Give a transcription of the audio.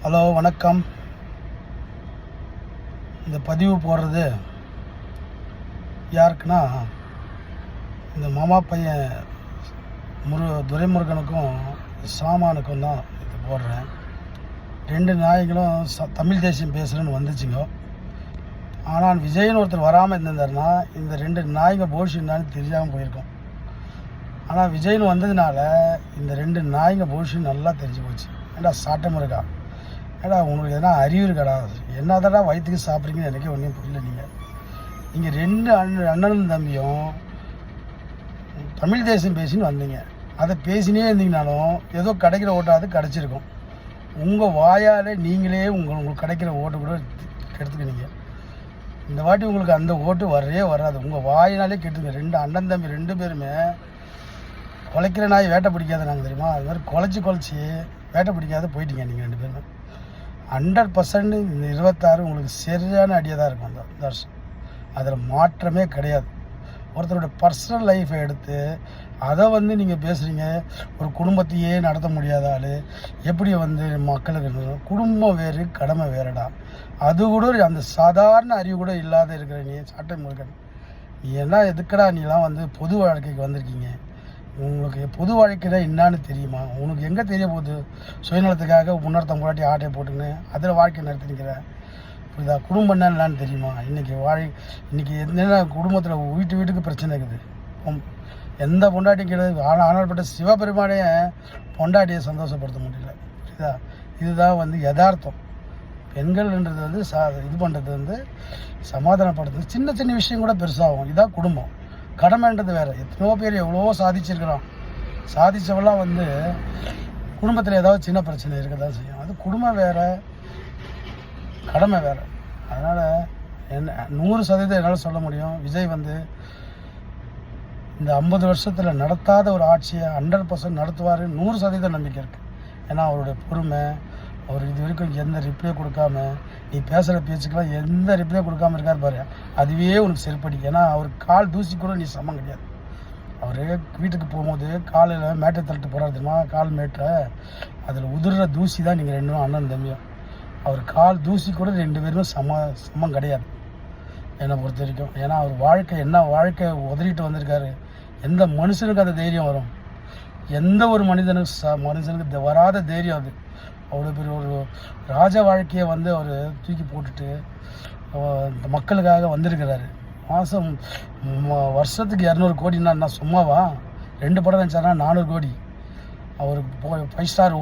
Hello வணக்கம். இந்த பதிவு போடுறது யாருக்குன்னா, இந்த மாமா பையன் துரைமுருகனுக்கும் சாமானுக்கும் தான் இது போடுறேன். 2 நாய்களும் தமிழ் தேசியம் பேசுகிறேன்னு வந்துச்சுங்க. ஆனால் விஜய்னு ஒருத்தர் வராமல் இருந்திருந்தாருன்னா இந்த 2 நாய்ங்க போஷின்னான்னு தெரியாமல் போயிருக்கோம். ஆனால் விஜய்னு வந்ததுனால இந்த 2 நாய்ங்க போஷின்னு நல்லா தெரிஞ்சு போச்சு. ஏண்டா சாட்டம் இருக்கா, ஏடா உங்களுக்கு எதனா அறிவு இருக்காடா, என்னதாடா வயிற்றுக்கு சாப்பிட்றீங்கன்னு எனக்கே ஒன்றும் புரியல. நீங்கள் 2 அண்ணனும் தம்பியும் தமிழ் தேசம் பேசின்னு வந்தீங்க. அதை பேசினே இருந்தீங்கனாலும் ஏதோ கிடைக்கிற ஓட்டாவது கிடச்சிருக்கும். உங்கள் வாயால் நீங்களே உங்களுக்கு கிடைக்கிற ஓட்டு கூட கெடுத்துக்கினீங்க. இந்த வாட்டி உங்களுக்கு அந்த ஓட்டு வரவே வராது. உங்கள் வாயினாலே கெடுத்துங்க. 2 அண்ணன் தம்பி 2 பேருமே குலைக்கிற நாய் வேட்டை பிடிக்காத நாங்கள் தெரியுமா, அது மாதிரி குலைச்சி வேட்டை பிடிக்காத போயிட்டீங்க நீங்கள் 2 பேருமே. 100% இந்த 26 உங்களுக்கு சரியான அடியாக தான் இருக்கும். அந்த வருஷம் அதில் மாற்றமே கிடையாது. ஒருத்தரோட பர்சனல் லைஃப்பை எடுத்து அதை நீங்கள் பேசுகிறீங்க. ஒரு குடும்பத்தையே நடத்த முடியாத ஆள் எப்படி மக்களுக்கு குடும்பம் வேறு கடமை வேறுடா. அது கூட அந்த சாதாரண அறிவு கூட இல்லாத இருக்கிற நீ சாட்டை முருகன், நீ என்ன எதுக்கடா நீலாம் பொது வாழ்க்கைக்கு வந்திருக்கீங்க? உங்களுக்கு பொது வாழ்க்கையில என்னான்னு தெரியுமா? உனக்கு எங்கே தெரிய போகுது? சுயநலத்துக்காக முன்னொருத்தம் முன்னாடி ஆட்டையை போட்டுன்னு அதில் வாழ்க்கை நடத்தி நிற்கிறேன். புரியுதா? குடும்பம் என்னன்னு தெரியுமா? இன்றைக்கி என்னென்ன குடும்பத்தில் வீட்டுக்கு பிரச்சனை இருக்குது. எந்த பொண்டாட்டியும் கிடையாது. ஆனால்பட்ட சிவபெருமானே பொண்டாட்டியை சந்தோஷப்படுத்த முடியல. புரியுதா? இதுதான் யதார்த்தம். பெண்கள்ன்றது இது பண்ணுறது சமாதானப்படுத்துறது சின்ன விஷயம் கூட பெருசாகும். இதுதான் குடும்பம். கடமைன்றது வேறு. எத்தனையோ பேர் எவ்வளோ சாதிச்சிருக்கிறோம். சாதித்தவெல்லாம் குடும்பத்தில் ஏதாவது சின்ன பிரச்சனை இருக்க தான் செய்யும். அது குடும்பம் வேறு, கடமை வேறு. அதனால் 100% என்னால் சொல்ல முடியும், விஜய் இந்த 50 வருஷத்தில் நடத்தாத ஒரு ஆட்சியை 100% நடத்துவார். 100% நம்பிக்கை இருக்குது. ஏன்னா அவருடைய பொறுமை, அவர் இது வரைக்கும் எந்த ரிப்ளை கொடுக்காம, நீ பேசுகிற பேச்சுக்கெல்லாம் எந்த ரிப்ளை கொடுக்காம இருக்கார் பாரு, அதுவே உனக்கு செருப்படி. ஏன்னா அவர் கால் தூசி கூட நீ சமம் கிடையாது. அவர் வீட்டுக்கு போகும்போது காலையில் மேட்டை தள்ளிட்டு போகிறார் தெரியுமா, கால் மேட்டை, அதில் உதிர்ற தூசி தான் நீங்கள் 2 அண்ணன் தம்பியும். அவர் கால் தூசி கூட 2 பேருமே சமம் கிடையாது என்னை பொறுத்த வரைக்கும். ஏன்னா அவர் என்ன வாழ்க்கை உதறிட்டு வந்திருக்காரு. எந்த மனுஷனுக்கு அந்த தைரியம் வரும்? எந்த ஒரு மனுஷனுக்கு வராத தைரியம் அது. அவ்வளோ பெரிய ஒரு ராஜ வாழ்க்கையை அவர் தூக்கி போட்டுட்டு இந்த மக்களுக்காக வந்திருக்கிறாரு. வருஷத்துக்கு 200 கோடின்னா சும்மாவா? 2 படம் நினச்சாருன்னா 400 கோடி. அவருக்கு 5 ஸ்டார்